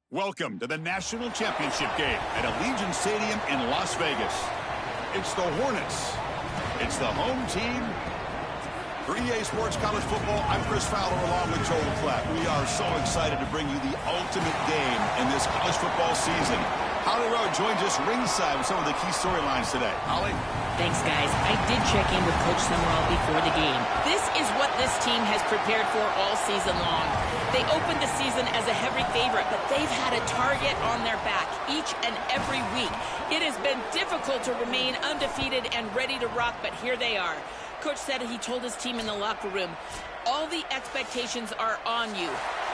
Welcome to the National Championship game at Allegiant Stadium in Las Vegas. It's the Hornets. It's the home team. For EA Sports College Football, I'm Chris Fowler along with Joel Klatt. We are so excited to bring you the ultimate game in this college football season. Holly Rowe joins us ringside with some of the key storylines today. Holly? Thanks, guys. I did check in with Coach Summerall before the game. This is what this team has prepared for all season long. They opened the season as a heavy favorite, but they've had a target on their back each and every week. It has been difficult to remain undefeated and ready to rock, but here they are. Coach said he told his team in the locker room, all the expectations are on you.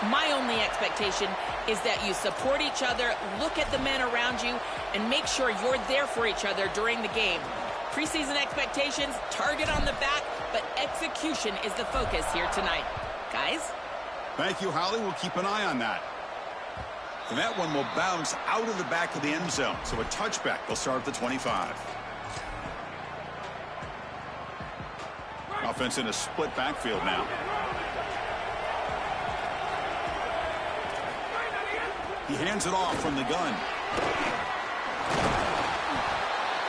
My only expectation is that you support each other, look at the men around you, and make sure you're there for each other during the game. Preseason expectations, target on the back, but execution is the focus here tonight. Guys? Thank you, Holly. We'll keep an eye on that. And that one will bounce out of the back of the end zone. So a touchback. They'll start at the 25. Offense in a split backfield now. He hands it off from the gun.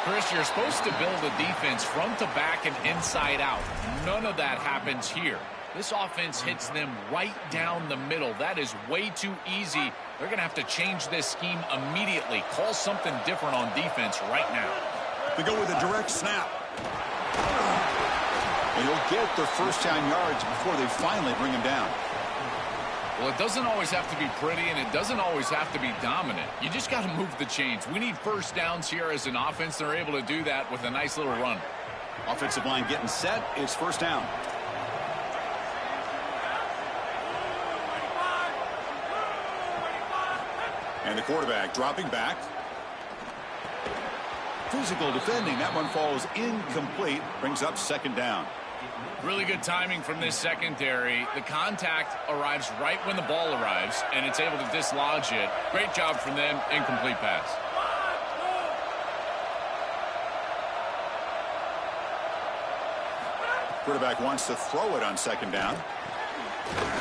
Chris, you're supposed to build a defense front to back and inside out. None of that happens here. This offense hits them right down the middle. That is way too easy. They're going to have to change this scheme immediately. Call something different on defense right now. They go with a direct snap. And he'll get their first down yards before they finally bring him down. Well, it doesn't always have to be pretty, and it doesn't always have to be dominant. You just got to move the chains. We need first downs here as an offense. They're able to do that with a nice little run. Offensive line getting set. It's first down. And the quarterback dropping back. Physical defending. That one falls incomplete. Brings up second down. Really good timing from this secondary. The contact arrives right when the ball arrives, and it's able to dislodge it. Great job from them. Incomplete pass. Quarterback wants to throw it on second down.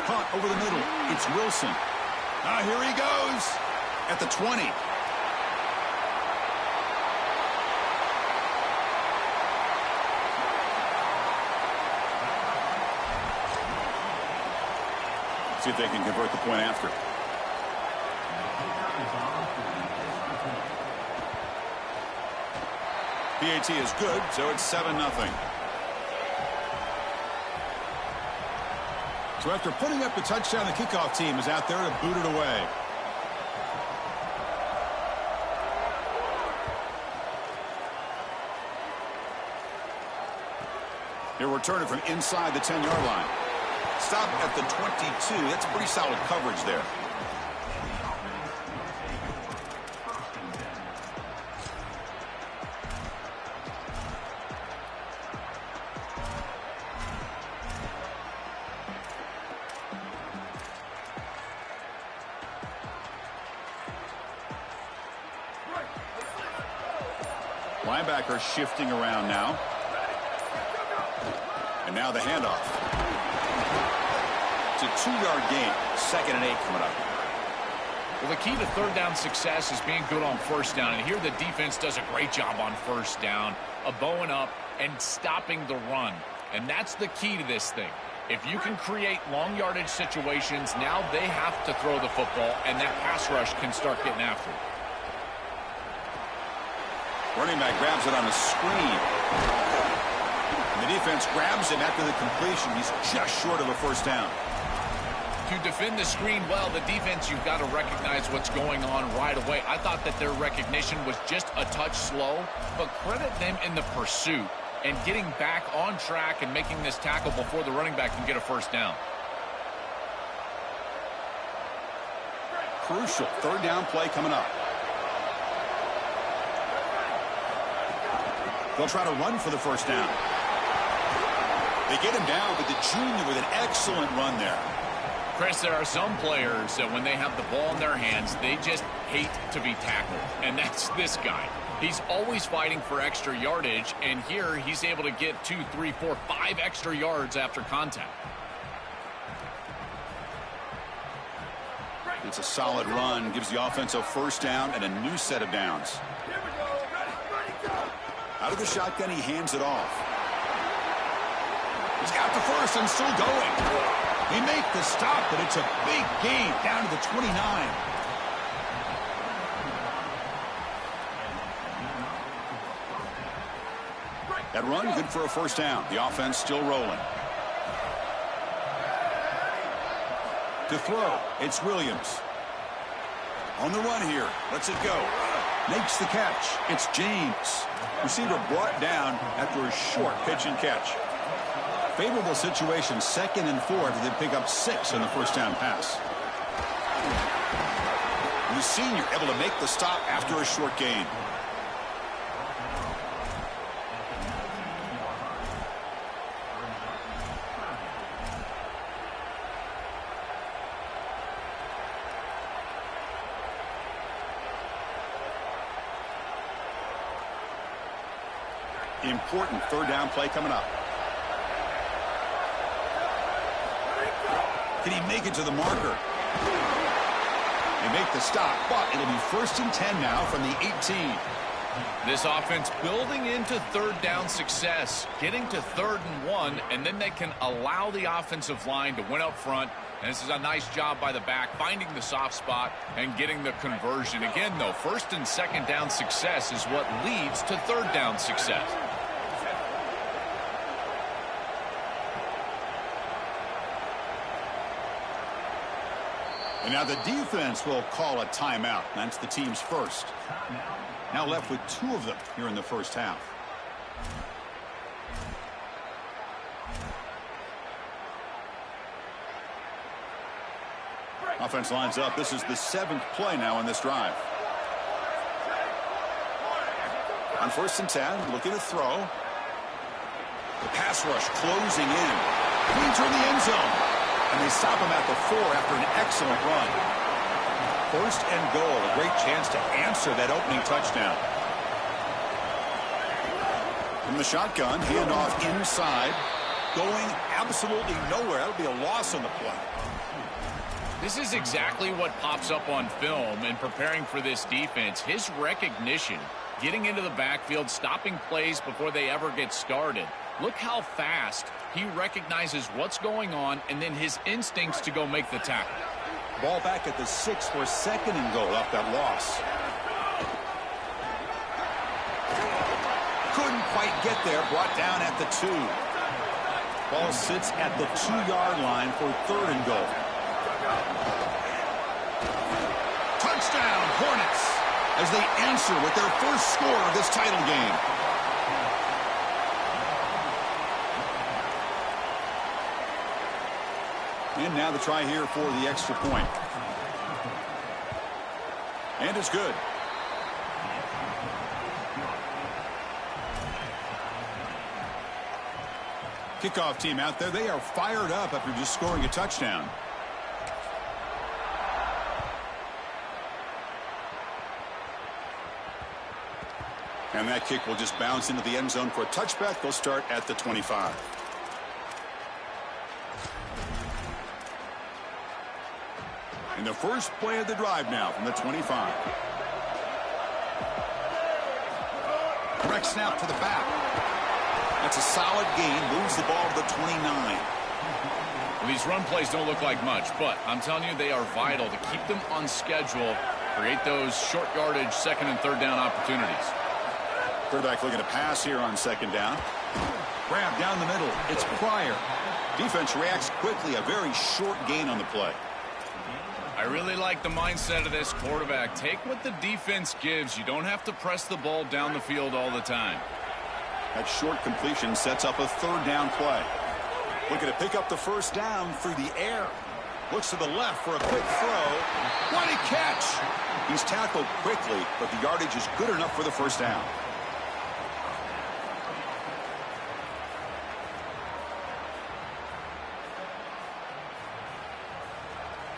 Punt over the middle. It's Wilson. Here he goes at the 20. See if they can convert the point after. PAT is good, so it's 7-0. So after putting up the touchdown, the kickoff team is out there to boot it away. He'll return it from inside the 10-yard line. Stop at the 22. That's pretty solid coverage there. Linebacker shifting around now. And now the handoff. It's a 2-yard gain. 2nd and 8 coming up. Well, the key to third down success is being good on first down. And here the defense does a great job on first down of bowing up and stopping the run. And that's the key to this thing. If you can create long yardage situations, now they have to throw the football, and that pass rush can start getting after it. Running back grabs it on a screen. And the defense grabs him after the completion. He's just short of a first down. To defend the screen well, the defense, you've got to recognize what's going on right away. I thought that their recognition was just a touch slow, but credit them in the pursuit and getting back on track and making this tackle before the running back can get a first down. Crucial third down play coming up. They'll try to run for the first down. They get him down, but the junior with an excellent run there. Chris, there are some players that when they have the ball in their hands, they just hate to be tackled. And that's this guy. He's always fighting for extra yardage, and here he's able to get 2, 3, 4, 5 extra yards after contact. It's a solid run, gives the offense a first down and a new set of downs. Out of the shotgun, he hands it off. He's got the first and still going. He made the stop, but it's a big gain down to the 29. That run, good for a first down. The offense still rolling. To throw, it's Williams. On the run here, lets it go. Makes the catch. It's James. Receiver brought down after a short pitch and catch. Favorable situation, 2nd and 4 after they pick up 6 on the first down pass. The senior able to make the stop after a short gain. Important third down play coming up. Can he make it to the marker? They make the stop, but it'll be 1st and 10 now from the 18. This offense building into third down success, getting to 3rd and 1, and then they can allow the offensive line to win up front. And this is a nice job by the back, finding the soft spot and getting the conversion. Again, though, 1st and 2nd down success is what leads to third down success. And now the defense will call a timeout. That's the team's first. Now left with 2 of them here in the first half. Offense lines up. This is the 7th play now in this drive. On 1st and 10, looking to throw. The pass rush closing in. Clean toward the end zone. And they stop him at the 4 after an excellent run. 1st and goal, a great chance to answer that opening touchdown. From the shotgun, handoff inside. Going absolutely nowhere. That'll be a loss on the play. This is exactly what pops up on film in preparing for this defense. His recognition, getting into the backfield, stopping plays before they ever get started. Look how fast he recognizes what's going on and then his instincts to go make the tackle. Ball back at the 6 for 2nd and goal off that loss. Couldn't quite get there. Brought down at the 2. Ball sits at the 2-yard line for 3rd and goal. Touchdown, Hornets, as they answer with their first score of this title game. And now the try here for the extra point. And it's good. Kickoff team out there. They are fired up after just scoring a touchdown. And that kick will just bounce into the end zone for a touchback. They'll start at the 25. And the first play of the drive now from the 25. Direct snap to the back. That's a solid gain. Moves the ball to the 29. Well, these run plays don't look like much, but I'm telling you they are vital to keep them on schedule, create those short yardage 2nd and 3rd down opportunities. Quarterback looking to pass here on 2nd down. Grab down the middle. It's Pryor. Defense reacts quickly. A very short gain on the play. I really like the mindset of this quarterback. Take what the defense gives. You don't have to press the ball down the field all the time. That short completion sets up a 3rd down play. Looking to pick up the first down through the air. Looks to the left for a quick throw. What a catch! He's tackled quickly, but the yardage is good enough for the first down.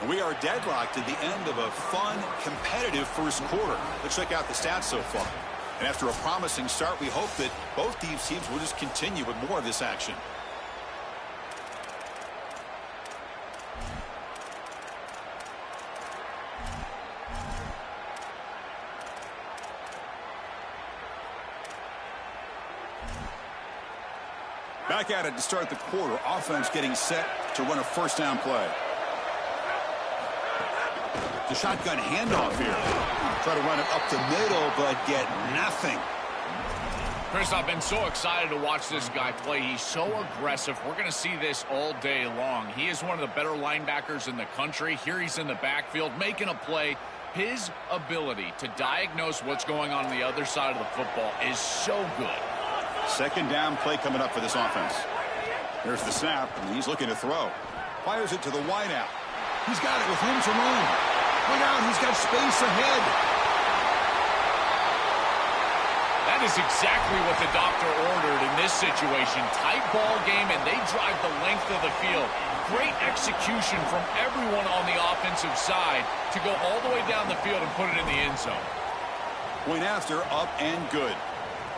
We are deadlocked at the end of a fun, competitive first quarter. Let's check out the stats so far. And after a promising start, we hope that both these teams will just continue with more of this action. Back at it to start the quarter. Offense getting set to run a first down play. The shotgun handoff here. Try to run it up the middle, but get nothing. Chris, I've been so excited to watch this guy play. He's so aggressive. We're going to see this all day long. He is one of the better linebackers in the country. Here he's in the backfield making a play. His ability to diagnose what's going on the other side of the football is so good. Second down play coming up for this offense. There's the snap, and he's looking to throw. Fires it to the wideout. He's got it with room to roam. Look out, he's got space ahead. That is exactly what the doctor ordered in this situation. Tight ball game, and they drive the length of the field. Great execution from everyone on the offensive side to go all the way down the field and put it in the end zone. Point after, up and good.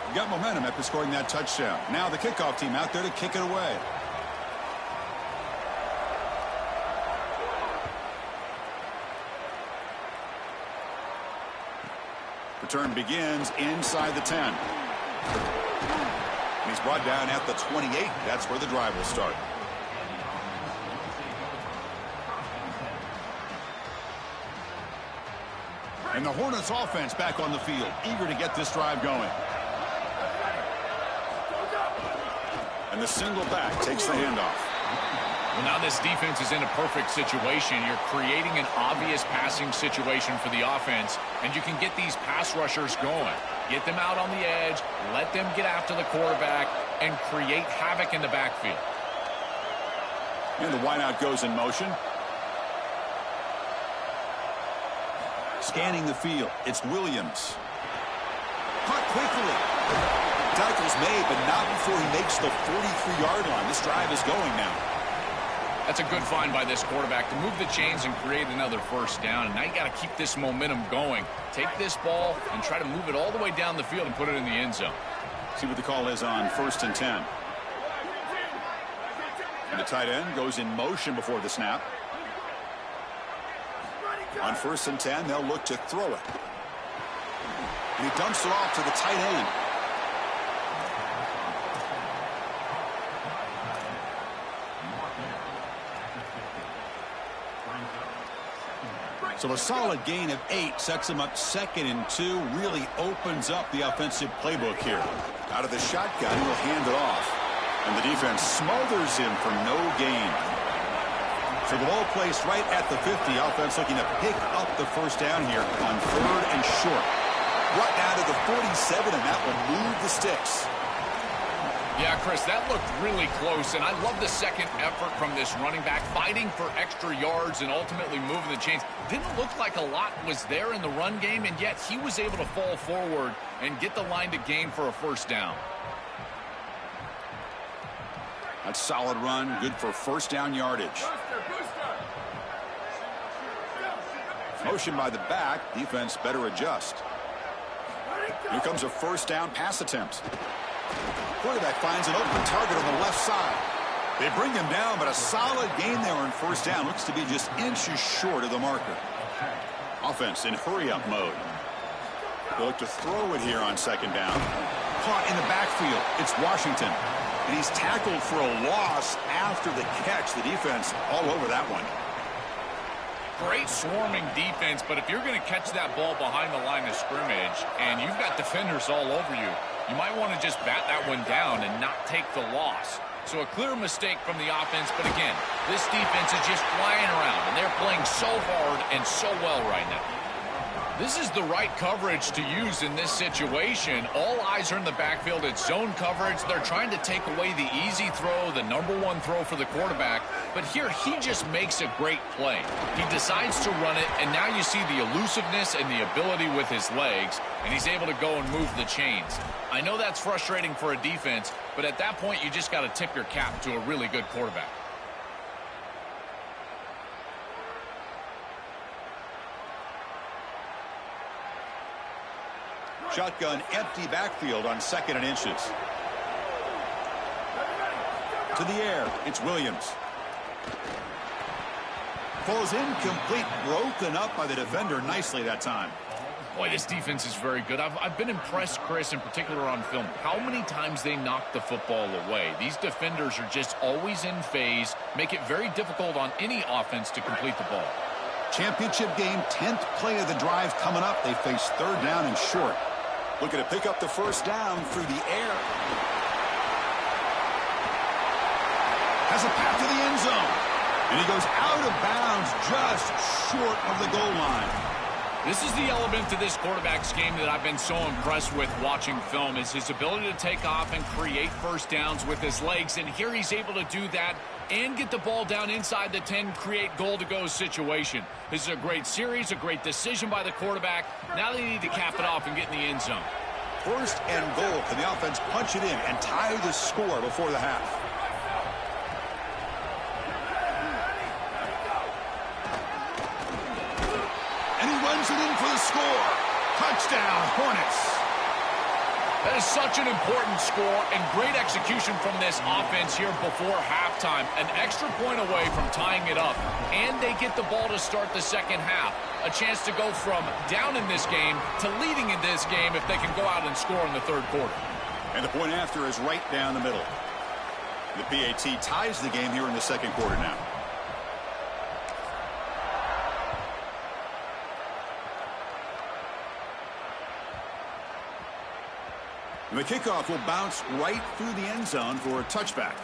You got momentum after scoring that touchdown. Now the kickoff team out there to kick it away. Return begins inside the 10. And he's brought down at the 28. That's where the drive will start. And the Hornets offense back on the field, eager to get this drive going. And the single back takes the handoff. Well, now this defense is in a perfect situation. You're creating an obvious passing situation for the offense, and you can get these pass rushers going. Get them out on the edge, let them get after the quarterback, and create havoc in the backfield. And the wideout goes in motion. Scanning the field, it's Williams. Caught quickly. Tackle's made, but not before he makes the 43-yard line. This drive is going now. That's a good find by this quarterback to move the chains and create another first down. And now you got to keep this momentum going. Take this ball and try to move it all the way down the field and put it in the end zone. See what the call is on 1st and 10. And the tight end goes in motion before the snap. On 1st and 10, they'll look to throw it. And he dumps it off to the tight end. So a solid gain of 8 sets him up 2nd and 2. Really opens up the offensive playbook here. Out of the shotgun, he'll hand it off. And the defense smothers him for no gain. So the ball placed right at the 50. Offense looking to pick up the first down here on 3rd and short. Brought down to the 47, and that will move the sticks. Yeah, Chris, that looked really close, and I love the second effort from this running back, fighting for extra yards and ultimately moving the chains. Didn't look like a lot was there in the run game, and yet he was able to fall forward and get the line to gain for a first down. That's solid run, good for first down yardage. Motion by the back, defense better adjust. Here comes a first down pass attempt. Quarterback finds an open target on the left side. They bring him down, but a solid gain there on first down. Looks to be just inches short of the marker. Offense in hurry-up mode. They look to throw it here on 2nd down. Caught in the backfield. It's Washington. And he's tackled for a loss after the catch. The defense all over that one. Great swarming defense, but if you're going to catch that ball behind the line of scrimmage and you've got defenders all over you, you might want to just bat that one down and not take the loss. So a clear mistake from the offense, but again, this defense is just flying around, and they're playing so hard and so well right now. This is the right coverage to use in this situation. All eyes are in the backfield. It's zone coverage. They're trying to take away the easy throw, the #1 throw for the quarterback. But here, he just makes a great play. He decides to run it, and now you see the elusiveness and the ability with his legs, and he's able to go and move the chains. I know that's frustrating for a defense, but at that point, you just got to tip your cap to a really good quarterback. Shotgun empty backfield on 2nd and inches. To the air, it's Williams. Falls incomplete, broken up by the defender nicely that time. Boy, this defense is very good. I've been impressed, Chris, in particular on film, how many times they knock the football away. These defenders are just always in phase, make it very difficult on any offense to complete the ball. Championship game, 10th play of the drive coming up. They face third down and short. Looking to pick up the first down through the air. Has a path to the end zone. And he goes out of bounds just short of the goal line. This is the element to this quarterback's game that I've been so impressed with watching film, is his ability to take off and create first downs with his legs. And here he's able to do that and get the ball down inside the 10, create goal-to-go situation. This is a great series, a great decision by the quarterback. Now they need to cap it off and get in the end zone. First and goal. Can the offense punch it in and tie the score before the half? And he runs it in for the score. Touchdown, Hornets. That is such an important score and great execution from this offense here before halftime. An extra point away from tying it up, and they get the ball to start the second half. A chance to go from down in this game to leading in this game if they can go out and score in the third quarter. And the point after is right down the middle. The PAT ties the game here in the second quarter now. And the kickoff will bounce right through the end zone for a touchback.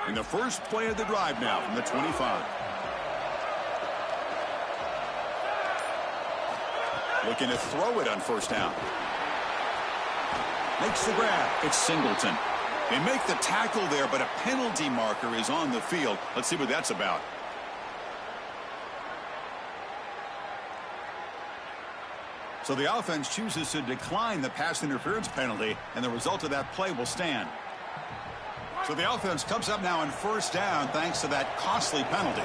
And the first play of the drive now from the 25. Looking to throw it on first down. Makes the grab. It's Singleton. They make the tackle there, but a penalty marker is on the field. Let's see what that's about. So the offense chooses to decline the pass interference penalty, and the result of that play will stand. So the offense comes up now on first down thanks to that costly penalty.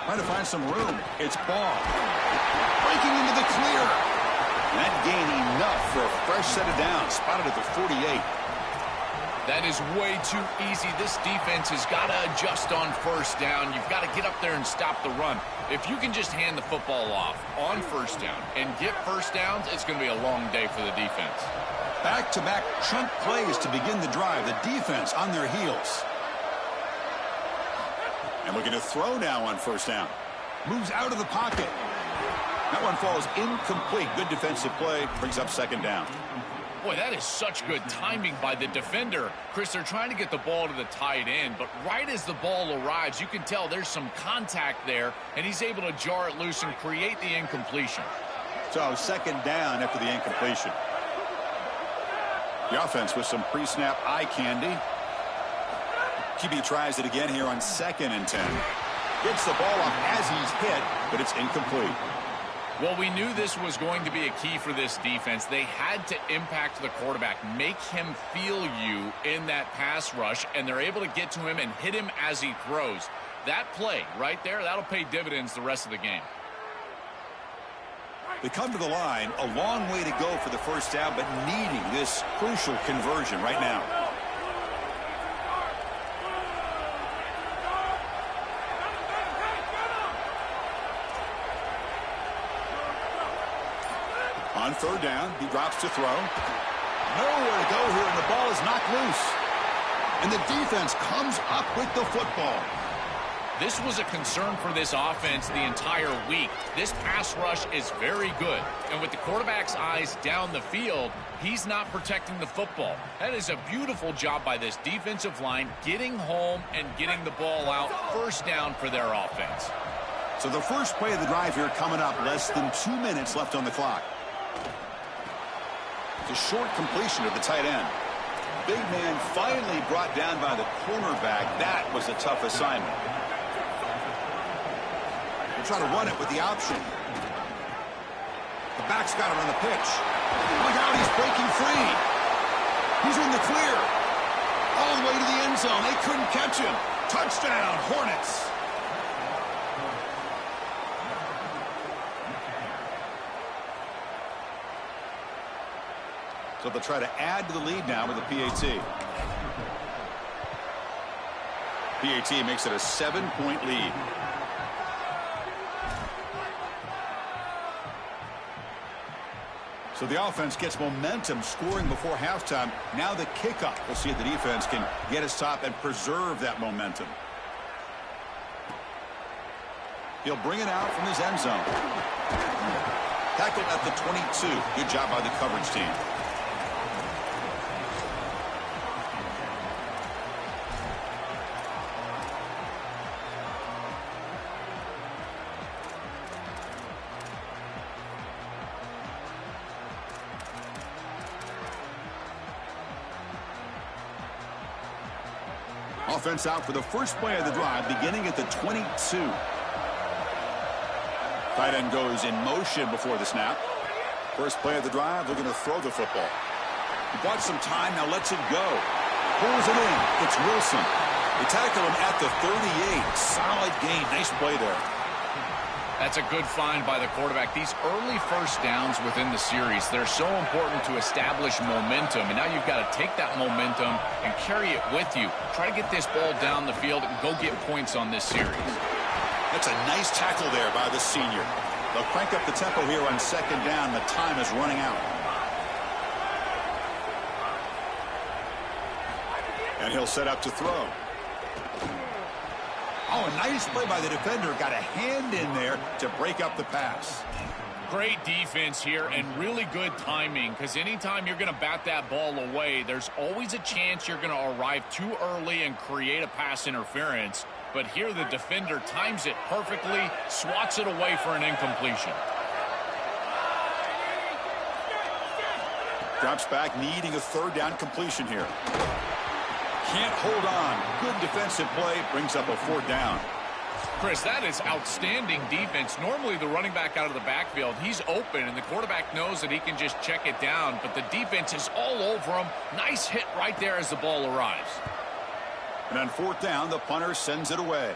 Trying to find some room. It's Ball. Breaking into the clear. That gained enough for a fresh set of downs. Spotted at the 48. That is way too easy. This defense has got to adjust on first down. You've got to get up there and stop the run. If you can just hand the football off on first down and get first downs, it's going to be a long day for the defense. Back-to-back chunk plays to begin the drive. The defense on their heels. And looking to throw now on first down. Moves out of the pocket. That one falls incomplete. Good defensive play. Brings up second down. Boy, that is such good timing by the defender. Chris, they're trying to get the ball to the tight end, but right as the ball arrives, you can tell there's some contact there, and he's able to jar it loose and create the incompletion. So second down after the incompletion. The offense with some pre-snap eye candy. QB tries it again here on 2nd and 10. Gets the ball off as he's hit, but it's incomplete. Well, we knew this was going to be a key for this defense. They had to impact the quarterback, make him feel you in that pass rush, and they're able to get to him and hit him as he throws. That play right there, that'll pay dividends the rest of the game. They come to the line, a long way to go for the first down, but needing this crucial conversion right now. On third down, he drops to throw. Nowhere to go here, and the ball is knocked loose. And the defense comes up with the football. This was a concern for this offense the entire week. This pass rush is very good. And with the quarterback's eyes down the field, he's not protecting the football. That is a beautiful job by this defensive line, getting home and getting the ball out. First down for their offense. So the first play of the drive here coming up, less than 2 minutes left on the clock. It's a short completion of the tight end. Big man finally brought down by the cornerback. That was a tough assignment. They'll try to run it with the option. The back's got it on the pitch. Look out, he's breaking free. He's in the clear. All the way to the end zone. They couldn't catch him. Touchdown, Hornets. So they'll try to add to the lead now with a PAT. PAT makes it a 7-point lead. So the offense gets momentum scoring before halftime. Now the kickoff. We'll see if the defense can get a stop and preserve that momentum. He'll bring it out from his end zone. Tackled at the 22. Good job by the coverage team. Offense out for the first play of the drive, beginning at the 22. Tight end goes in motion before the snap. First play of the drive, looking to throw the football. He bought some time, now lets it go. Pulls it in. It's Wilson. They tackle him at the 38. Solid gain. Nice play there. That's a good find by the quarterback. These early first downs within the series, they're so important to establish momentum. And now you've got to take that momentum and carry it with you. Try to get this ball down the field and go get points on this series. That's a nice tackle there by the senior. They'll crank up the tempo here on second down. The time is running out. And he'll set up to throw. Oh, a nice play by the defender. Got a hand in there to break up the pass. Great defense here and really good timing, because anytime you're going to bat that ball away, there's always a chance you're going to arrive too early and create a pass interference. But here the defender times it perfectly, swats it away for an incompletion. Drops back, needing a third down completion here. Can't hold on. Good defensive play. Brings up a fourth down. Chris, that is outstanding defense. Normally the running back out of the backfield, he's open, and the quarterback knows that he can just check it down. But the defense is all over him. Nice hit right there as the ball arrives. And on fourth down, the punter sends it away.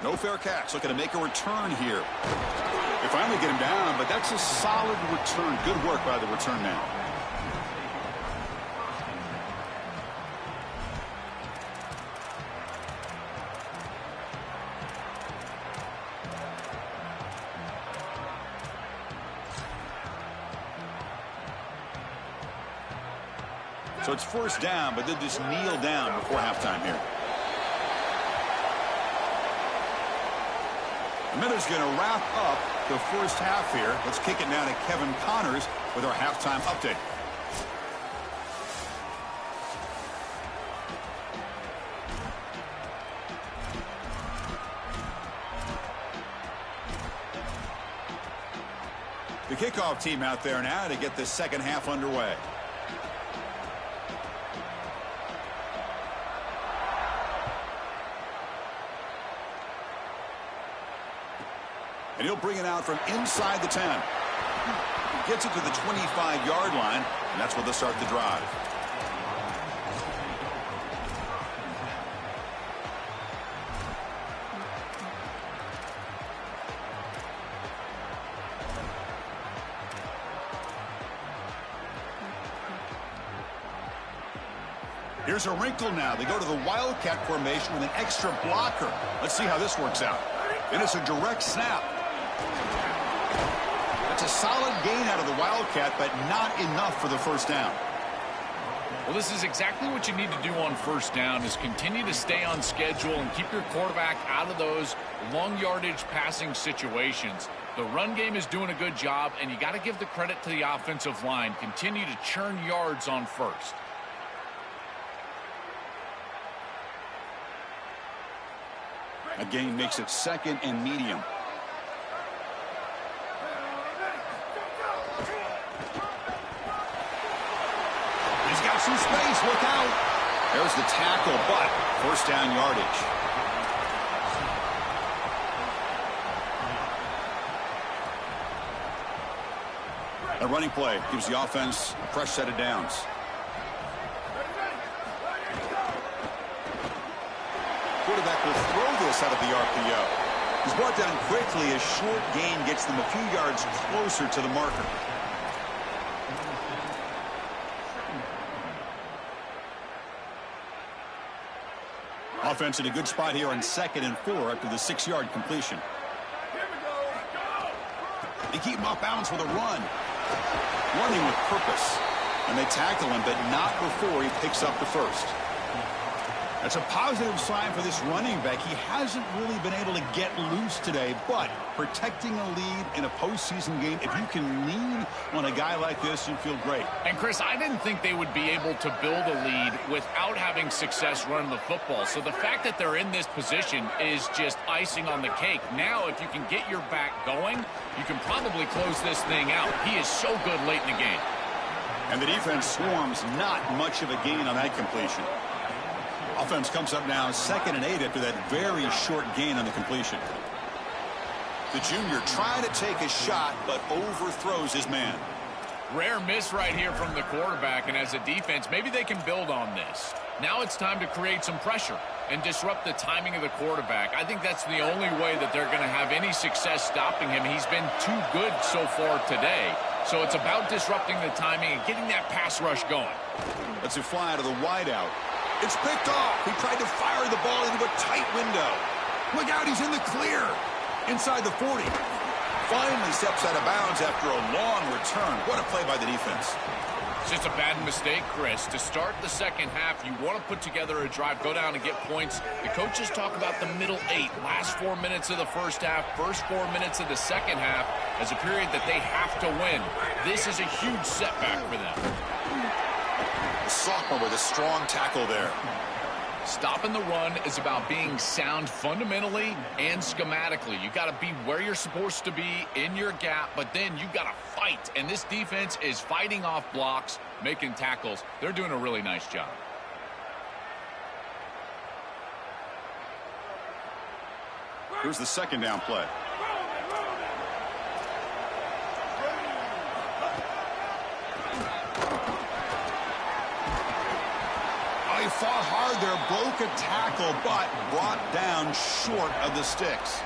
No fair catch. Looking to make a return here. They finally get him down, but that's a solid return. Good work by the return man. So it's first down, but they'll just kneel down before halftime here. The minute's going to wrap up the first half here. Let's kick it now to Kevin Connors with our halftime update. The kickoff team out there now to get the second half underway. And he'll bring it out from inside the 10. Gets it to the 25-yard line, and that's where they'll start the drive. Here's a wrinkle now. They go to the Wildcat formation with an extra blocker. Let's see how this works out. And it's a direct snap. That's a solid gain out of the Wildcat, but not enough for the first down. Well, this is exactly what you need to do on first down, is continue to stay on schedule and keep your quarterback out of those long yardage passing situations. The run game is doing a good job, and you got to give the credit to the offensive line. Continue to churn yards on first. A gain makes it second and medium. He's got some space. Look out. There's the tackle, but first down yardage. A running play gives the offense a fresh set of downs. Quarterback will throw this out of the RPO. He's brought down quickly. A short gain gets them a few yards closer to the marker. Offense in a good spot here on 2nd and 4 after the 6-yard completion. They keep him off balance with a run. Running with purpose. And they tackle him, but not before he picks up the first. That's a positive sign for this running back. He hasn't really been able to get loose today, but protecting a lead in a postseason game, if you can lean on a guy like this, you feel great. And, Chris, I didn't think they would be able to build a lead without having success running the football. So the fact that they're in this position is just icing on the cake. Now, if you can get your back going, you can probably close this thing out. He is so good late in the game. And the defense swarms, not much of a gain on that completion. Offense comes up now 2nd and 8 after that very short gain on the completion. The junior trying to take a shot, but overthrows his man. Rare miss right here from the quarterback, and as a defense, maybe they can build on this. Now it's time to create some pressure and disrupt the timing of the quarterback. I think that's the only way that they're going to have any success stopping him. He's been too good so far today. So it's about disrupting the timing and getting that pass rush going. Let's it fly out of the wideout. It's picked off. He tried to fire the ball into a tight window. Look out, he's in the clear. Inside the 40. Finally steps out of bounds after a long return. What a play by the defense. It's just a bad mistake, Chris. To start the second half, you want to put together a drive, go down and get points. The coaches talk about the middle 8, last 4 minutes of the first half, first 4 minutes of the second half as a period that they have to win. This is a huge setback for them. The sophomore with a strong tackle there. Stopping the run is about being sound fundamentally and schematically. You got to be where you're supposed to be in your gap, but then you got to fight. And this defense is fighting off blocks, making tackles. They're doing a really nice job. Here's the 2nd down play. He fought hard there, broke a tackle, but brought down short of the sticks.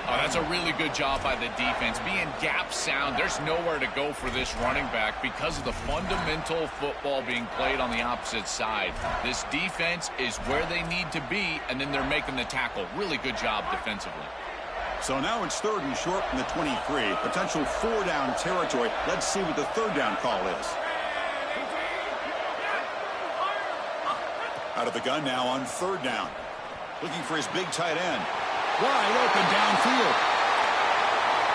Oh, that's a really good job by the defense. Being gap sound, there's nowhere to go for this running back because of the fundamental football being played on the opposite side. This defense is where they need to be, and then they're making the tackle. Really good job defensively. So now it's 3rd and short from the 23. Potential 4-down territory. Let's see what the 3rd down call is. Out of the gun now on 3rd down. Looking for his big tight end. Wide open downfield.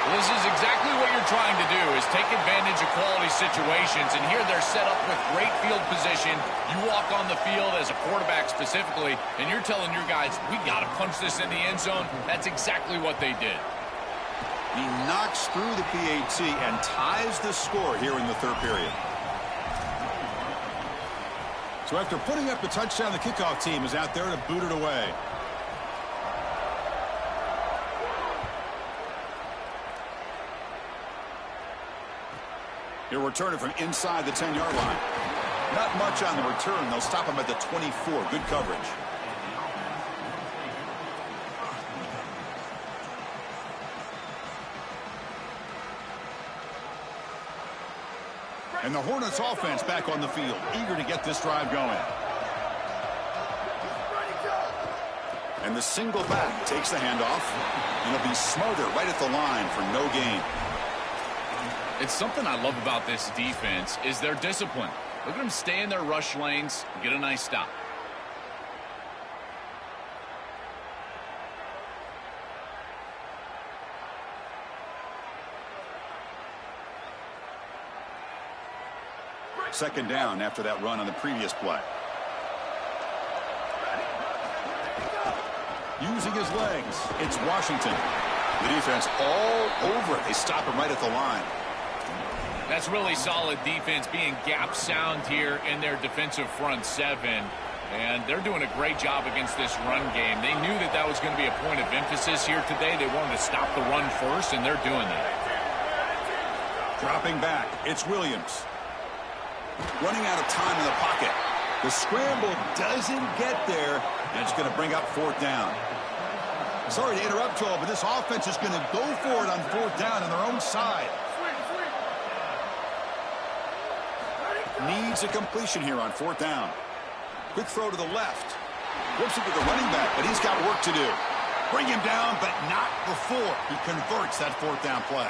Well, this is exactly what you're trying to do, is take advantage of quality situations. And here they're set up with great field position. You walk on the field as a quarterback specifically, and you're telling your guys, we got to punch this in the end zone. That's exactly what they did. He knocks through the PAT and ties the score here in the 3rd period. So after putting up the touchdown, the kickoff team is out there to boot it away. He'll return it from inside the 10-yard line. Not much on the return. They'll stop him at the 24. Good coverage. And the Hornets offense back on the field, eager to get this drive going. And the single back takes the handoff, and it'll be Smothered right at the line for no gain. It's something I love about this defense is their discipline. Look at them stay in their rush lanes and get a nice stop. Second down after that run on the previous play. Using his legs, it's Washington. The defense all over it. They stop him right at the line. That's really solid defense, being gap sound here in their defensive front 7. And they're doing a great job against this run game. They knew that that was going to be a point of emphasis here today. They wanted to stop the run first, and they're doing that. Dropping back, it's Williams. Running out of time in the pocket. The scramble doesn't get there, and it's going to bring up 4th down. Sorry to interrupt, Joel, but this offense is going to go for it on 4th down on their own side. Needs a completion here on 4th down. Quick throw to the left. Whips it to the running back, but he's got work to do. Bring him down, but not before he converts that fourth down play.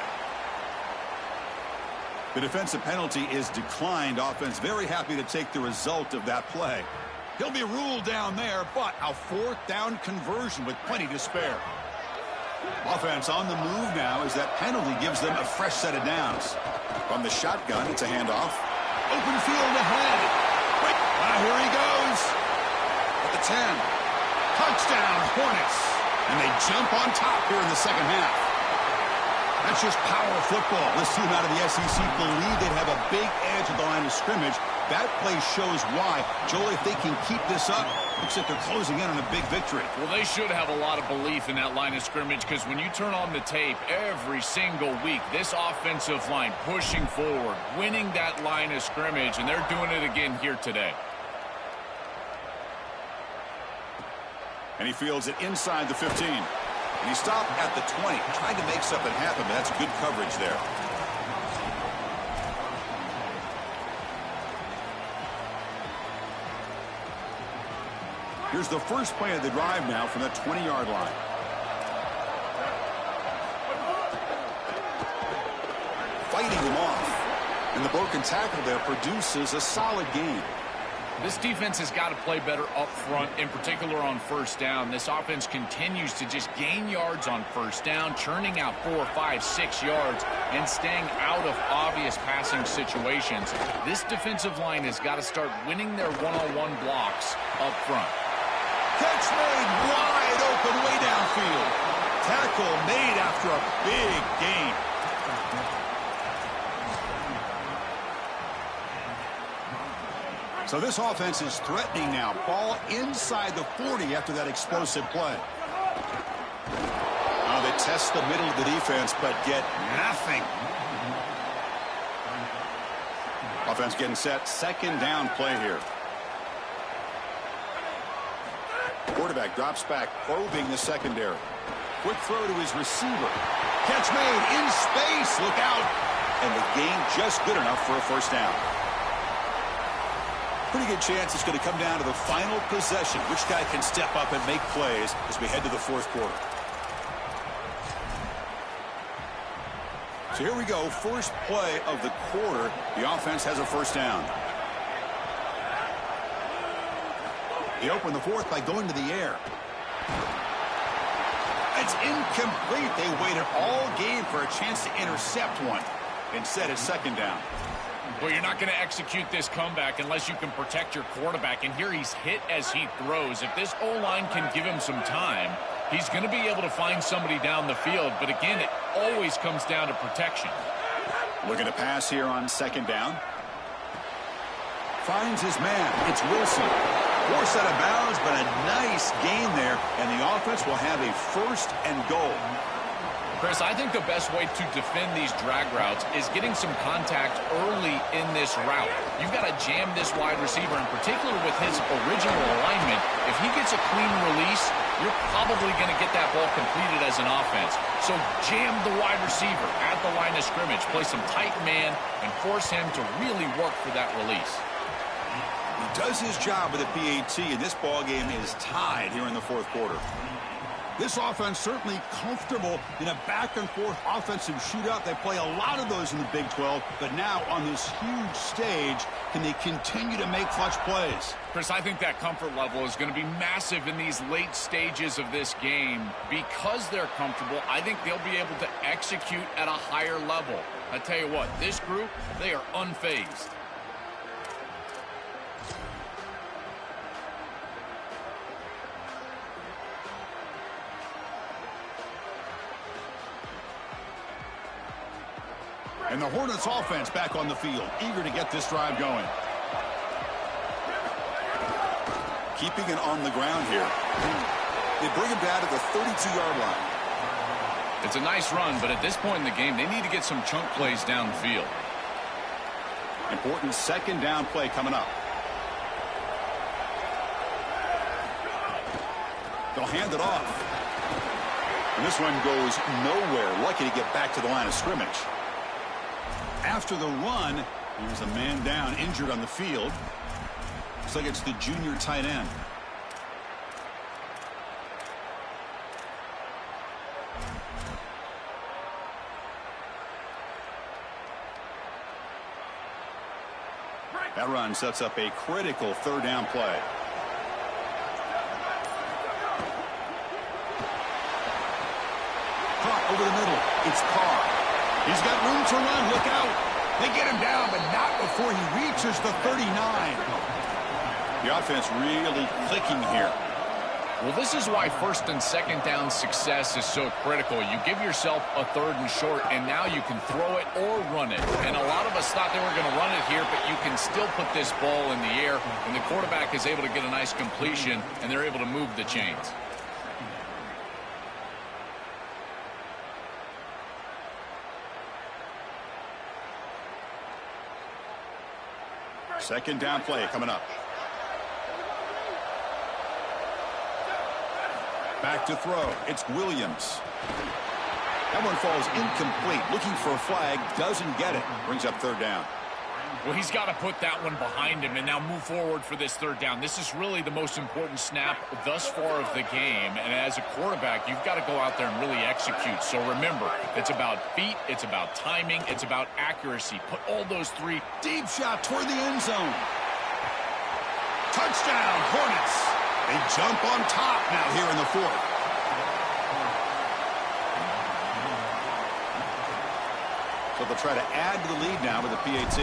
The defensive penalty is declined. Offense very happy to take the result of that play. He'll be ruled down there, but a fourth down conversion with plenty to spare. Offense on the move now as that penalty gives them a fresh set of downs. From the shotgun, it's a handoff. Open field ahead. Wait, here he goes. At the 10. Touchdown, Hornets. And they jump on top here in the second half. That's just power football. This team out of the SEC believe they'd have a big edge at the line of scrimmage. That play shows why. Joel, if they can keep this up, looks like they're closing in on a big victory. Well, they should have a lot of belief in that line of scrimmage because when you turn on the tape every single week, this offensive line pushing forward, winning that line of scrimmage, and they're doing it again here today. And he fields it inside the 15. And he stopped at the 20, trying to make something happen, but that's good coverage there. Here's the first play of the drive now from the 20-yard line. Fighting him off. And the broken tackle there produces a solid gain. This defense has got to play better up front, in particular on first down. This offense continues to just gain yards on first down, churning out 4, 5, 6 yards, and staying out of obvious passing situations. This defensive line has got to start winning their one-on-one blocks up front. Catch made wide open way downfield. Tackle made after a big gain. So this offense is threatening now. Ball inside the 40 after that explosive play. Now they test the middle of the defense, but get nothing. Offense getting set. Second down play here. Quarterback drops back, probing the secondary. Quick throw to his receiver. Catch made in space. Look out. And the gain just good enough for a first down. Pretty good chance it's going to come down to the final possession. Which guy can step up and make plays as we head to the fourth quarter. So here we go. First play of the quarter. The offense has a first down. They open the fourth by going to the air. It's incomplete. They waited all game for a chance to intercept one. Instead, it's second down. Well, you're not going to execute this comeback unless you can protect your quarterback. And here he's hit as he throws. If this O-line can give him some time, he's going to be able to find somebody down the field. But again, it always comes down to protection. Looking to pass here on second down. Finds his man. It's Wilson. Forced out of bounds, but a nice gain there. And the offense will have a first and goal. Chris, I think the best way to defend these drag routes is getting some contact early in this route. You've got to jam this wide receiver, in particular with his original alignment. If he gets a clean release, you're probably going to get that ball completed as an offense. So jam the wide receiver at the line of scrimmage, play some tight man, and force him to really work for that release. He does his job with a PAT, and this ball game is tied here in the fourth quarter. This offense certainly comfortable in a back-and-forth offensive shootout. They play a lot of those in the Big 12, but now on this huge stage, can they continue to make clutch plays? Chris, I think that comfort level is going to be massive in these late stages of this game. Because they're comfortable, I think they'll be able to execute at a higher level. I tell you what, this group, they are unfazed. And the Hornets offense back on the field, eager to get this drive going. Keeping it on the ground here. They bring him down to the 32-yard line. It's a nice run, but at this point in the game, they need to get some chunk plays down the field. Important second down play coming up. They'll hand it off. And this one goes nowhere. Lucky to get back to the line of scrimmage. After the run, there's a man down, injured on the field. Looks like it's the junior tight end. That run sets up a critical third down play. Caught over the middle. It's Carr. He's got room to run. Look out. They get him down, but not before he reaches the 39. The offense really clicking here. Well, this is why first and second down success is so critical. You give yourself a third and short, and now you can throw it or run it. And a lot of us thought they were going to run it here, but you can still put this ball in the air, and the quarterback is able to get a nice completion, and they're able to move the chains. Second down play coming up. Back to throw. It's Williams. That one falls incomplete. Looking for a flag. Doesn't get it. Brings up third down. Well, he's got to put that one behind him and now move forward for this third down. This is really the most important snap thus far of the game. And as a quarterback, you've got to go out there and really execute. So remember, it's about feet, it's about timing, it's about accuracy. Put all those three. Deep shot toward the end zone. Touchdown, Hornets. They jump on top now here in the fourth. So they'll try to add to the lead now with a PAT.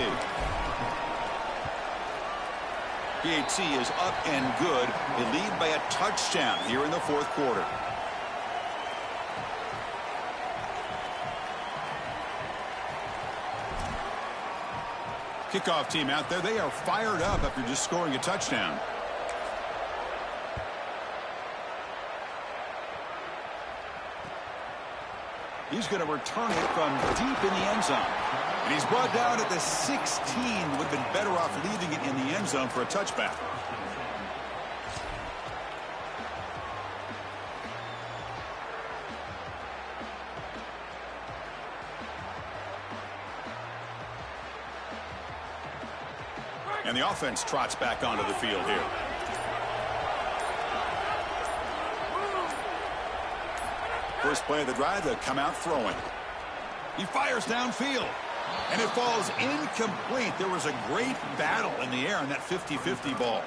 PAT is up and good. They lead by a touchdown here in the fourth quarter. Kickoff team out there. They are fired up after just scoring a touchdown. He's going to return it from deep in the end zone. And he's brought down at the 16. Would have been better off leaving it in the end zone for a touchback. And the offense trots back onto the field here. First play of the drive, they come out throwing. He fires downfield, and it falls incomplete. There was a great battle in the air on that 50-50 ball.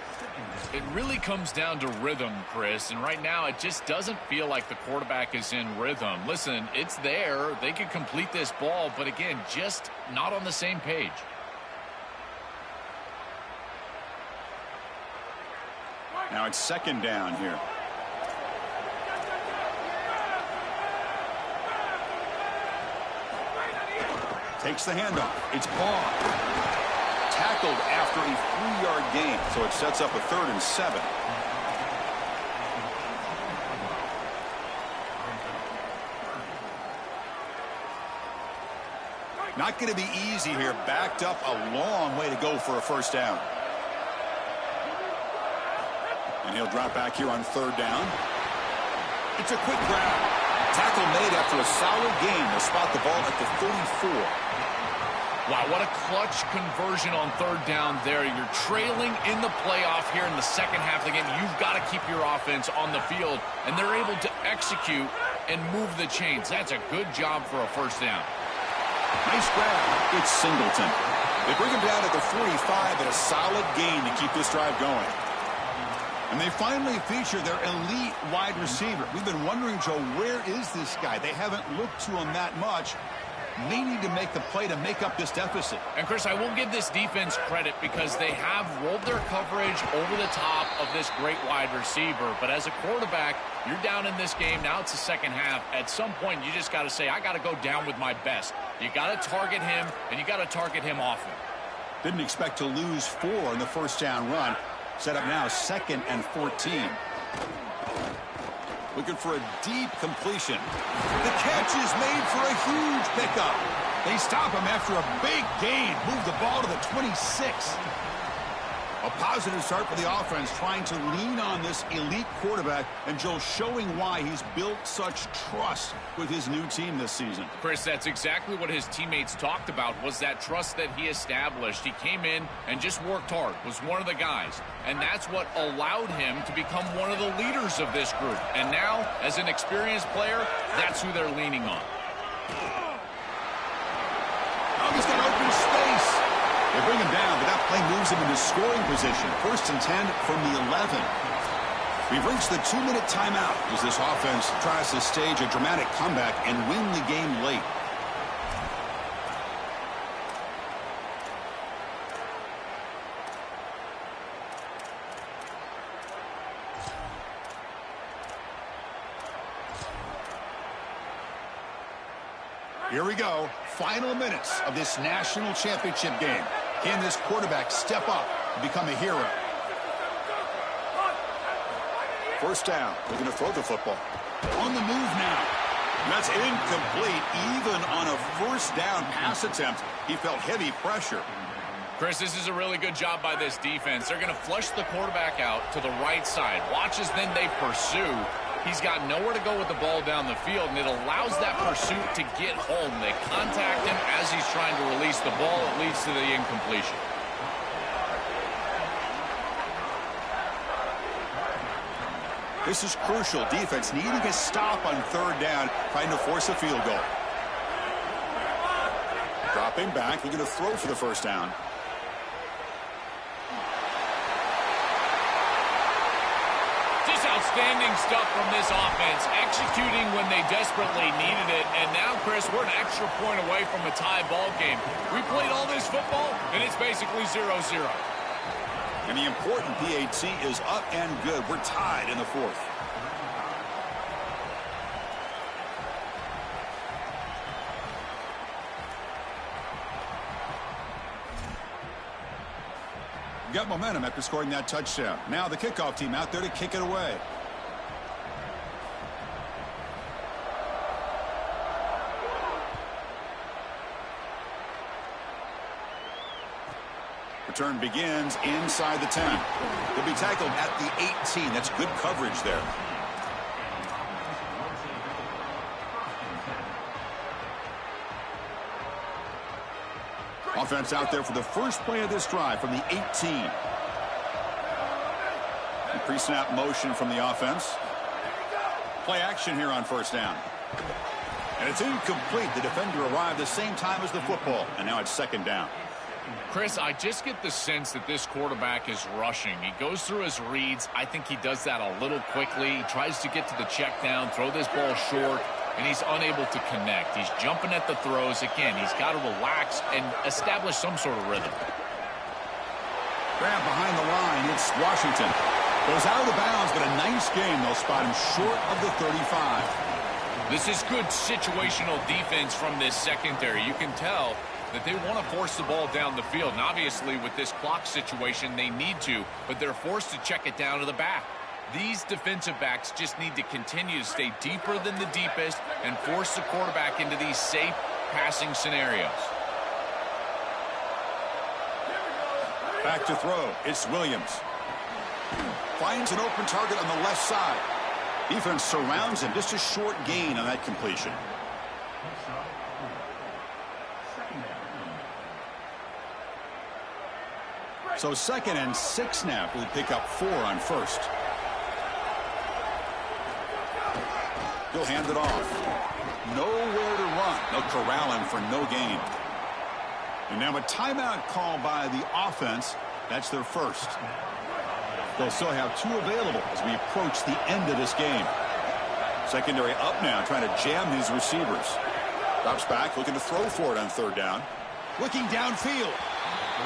It really comes down to rhythm, Chris, and right now it just doesn't feel like the quarterback is in rhythm. Listen, it's there. They could complete this ball, but again, just not on the same page. Now it's second down here. Takes the handoff. It's Ball. Tackled after a 3-yard gain, so it sets up a 3rd and 7. Not going to be easy here. Backed up a long way to go for a first down. And he'll drop back here on 3rd down. It's a quick grab. Tackle made after a solid gain. They'll spot the ball at the 34. Wow, what a clutch conversion on 3rd down there. You're trailing in the playoff here in the second half of the game. You've got to keep your offense on the field, and they're able to execute and move the chains. That's a good job for a first down. Nice grab. It's Singleton. They bring him down at the 45 at a solid gain to keep this drive going. And they finally feature their elite wide receiver. We've been wondering, Joe, where is this guy? They haven't looked to him that much. They need to make the play to make up this deficit. And, Chris, I will give this defense credit because they have rolled their coverage over the top of this great wide receiver. But as a quarterback, you're down in this game. Now it's the second half. At some point, you just got to say, I got to go down with my best. You got to target him, and you got to target him often. Didn't expect to lose 4 in the first down run. Set up now 2nd and 14. Looking for a deep completion. The catch is made for a huge pickup. They stop him after a big gain. Move the ball to the 26. A positive start for the offense, trying to lean on this elite quarterback, and Joe showing why he's built such trust with his new team this season. Chris, that's exactly what his teammates talked about, was that trust that he established. He came in and just worked hard, was one of the guys, and that's what allowed him to become one of the leaders of this group. And now, as an experienced player, that's who they're leaning on. Oh, he's got open space. They bring him down, but that play moves him into scoring position. 1st and 10 from the 11. We've reached the 2-minute timeout as this offense tries to stage a dramatic comeback and win the game late. Here we go. Final minutes of this national championship game. Can this quarterback step up and become a hero? 1st down. They're going to throw the football. On the move now. That's incomplete. Even on a 1st down pass attempt, he felt heavy pressure. Chris, this is a really good job by this defense. They're going to flush the quarterback out to the right side. Watch as then they pursue. He's got nowhere to go with the ball down the field, and it allows that pursuit to get home. They contact him as he's trying to release the ball. It leads to the incompletion. This is crucial. Defense needing a stop on 3rd down, trying to force a field goal. Dropping back, they're going to throw for the 1st down. Outstanding stuff from this offense, executing when they desperately needed it. And now, Chris, we're an extra point away from a tie ball game. We played all this football, and it's basically 0-0. And the important PAT is up and good. We're tied in the 4th. Got momentum after scoring that touchdown. Now the kickoff team out there to kick it away. Return begins inside the 10. He'll be tackled at the 18. That's good coverage there. Offense out there for the first play of this drive from the 18. Pre-snap motion from the offense. Play action here on 1st down. And it's incomplete. The defender arrived the same time as the football. And now it's 2nd down. Chris, I just get the sense that this quarterback is rushing. He goes through his reads. I think he does that a little quickly. He tries to get to the check down, throw this ball short, and he's unable to connect. He's jumping at the throws. Again, he's got to relax and establish some sort of rhythm. Grab behind the line. It's Washington. Goes out of the bounds, but a nice game. They'll spot him short of the 35. This is good situational defense from this secondary. You can tell that they want to force the ball down the field. And obviously, with this clock situation, they need to, but they're forced to check it down to the back. These defensive backs just need to continue to stay deeper than the deepest and force the quarterback into these safe passing scenarios. Back to throw. It's Williams. Finds an open target on the left side. Defense surrounds him. Just a short gain on that completion. So 2nd and 6 now. We'll pick up 4 on 1st. He'll hand it off. Nowhere to run. They'll corral him for no gain. And now a timeout call by the offense. That's their 1st. They'll still have 2 available as we approach the end of this game. Secondary up now, trying to jam these receivers. Drops back, looking to throw for it on 3rd down. Looking downfield.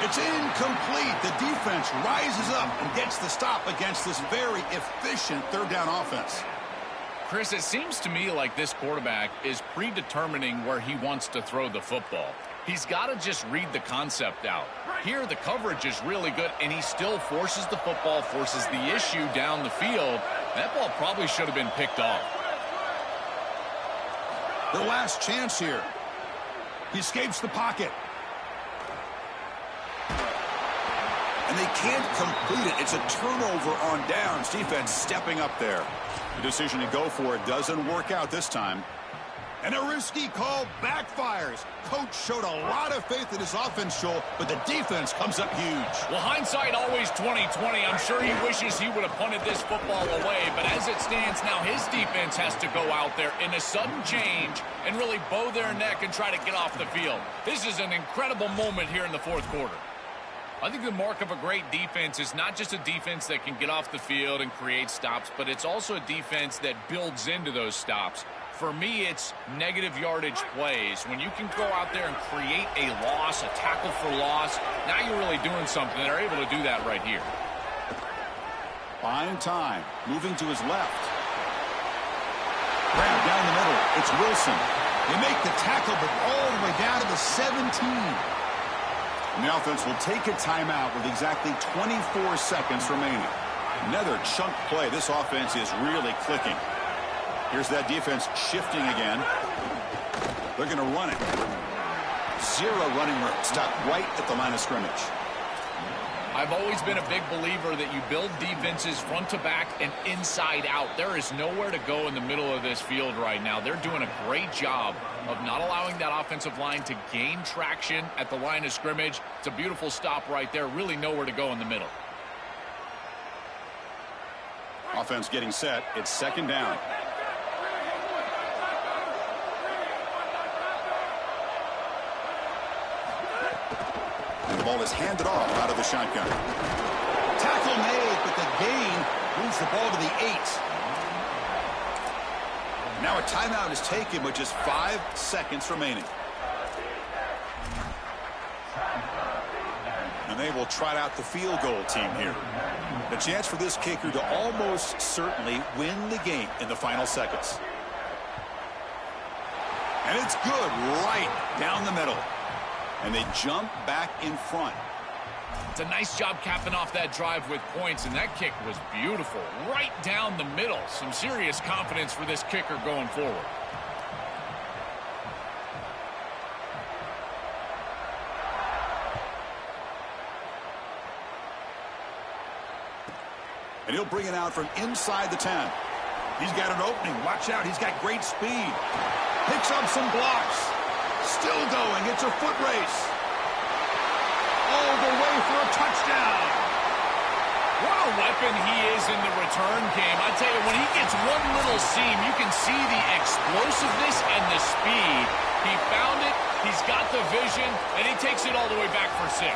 It's incomplete. The defense rises up and gets the stop against this very efficient 3rd down offense. Chris, it seems to me like this quarterback is predetermining where he wants to throw the football. He's got to just read the concept out. Here, the coverage is really good, and he still forces the football, forces the issue down the field. That ball probably should have been picked off. The last chance here. He escapes the pocket. And they can't complete it. It's a turnover on downs. Defense stepping up there. The decision to go for it doesn't work out this time. And a risky call backfires. Coach showed a lot of faith in his offense, Joel, but the defense comes up huge. Well, hindsight always 20/20. I'm sure he wishes he would have punted this football away, but as it stands now, his defense has to go out there in a sudden change and really bow their neck and try to get off the field. This is an incredible moment here in the 4th quarter. I think the mark of a great defense is not just a defense that can get off the field and create stops, but it's also a defense that builds into those stops. For me, it's negative yardage plays. When you can go out there and create a loss, a tackle for loss, now you're really doing something. They're able to do that right here. Buying time, moving to his left. Grab down the middle. It's Wilson. They make the tackle, but all the way down to the 17. And the offense will take a timeout with exactly 24 seconds remaining. Another chunk play. This offense is really clicking. Here's that defense shifting again. They're going to run it. Zero running room. Stop right at the line of scrimmage. I've always been a big believer that you build defenses front to back and inside out. There is nowhere to go in the middle of this field right now. They're doing a great job of not allowing that offensive line to gain traction at the line of scrimmage. It's a beautiful stop right there. Really nowhere to go in the middle. Offense getting set. It's second down. And the ball is handed off out of the shotgun. Tackle made, but the gain moves the ball to the 8. Now a timeout is taken with just 5 seconds remaining. And they will trot out the field goal team here. A chance for this kicker to almost certainly win the game in the final seconds. And it's good right down the middle. And they jump back in front. It's a nice job capping off that drive with points, and that kick was beautiful. Right down the middle. Some serious confidence for this kicker going forward. And he'll bring it out from inside the 10. He's got an opening. Watch out. He's got great speed. Picks up some blocks. Still going. It's a foot race. All the way for a touchdown. What a weapon he is in the return game. I tell you, when he gets one little seam, you can see the explosiveness and the speed. He found it. He's got the vision, and he takes it all the way back for 6.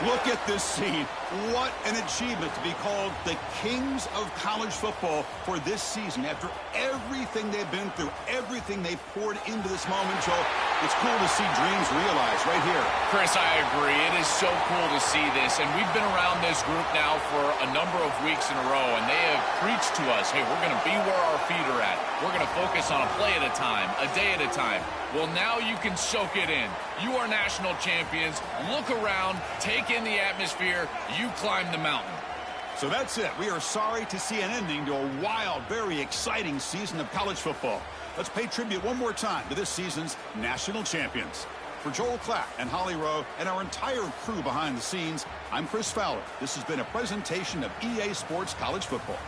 Look at this scene. What an achievement to be called the kings of college football for this season. After everything they've been through, everything they've poured into this moment, Joe, it's cool to see dreams realized right here. Chris, I agree. It is so cool to see this, and we've been around this group now for a number of weeks in a row, and they have preached to us, hey, we're going to be where our feet are at. We're going to focus on a play at a time, a day at a time. Well, now you can soak it in. You are national champions. Look around, take in the atmosphere. You climb the mountain. So that's it. We are sorry to see an ending to a wild, very exciting season of college football. Let's pay tribute one more time to this season's national champions. For Joel Klatt and Holly Rowe and our entire crew behind the scenes, I'm Chris Fowler. This has been a presentation of EA Sports College Football.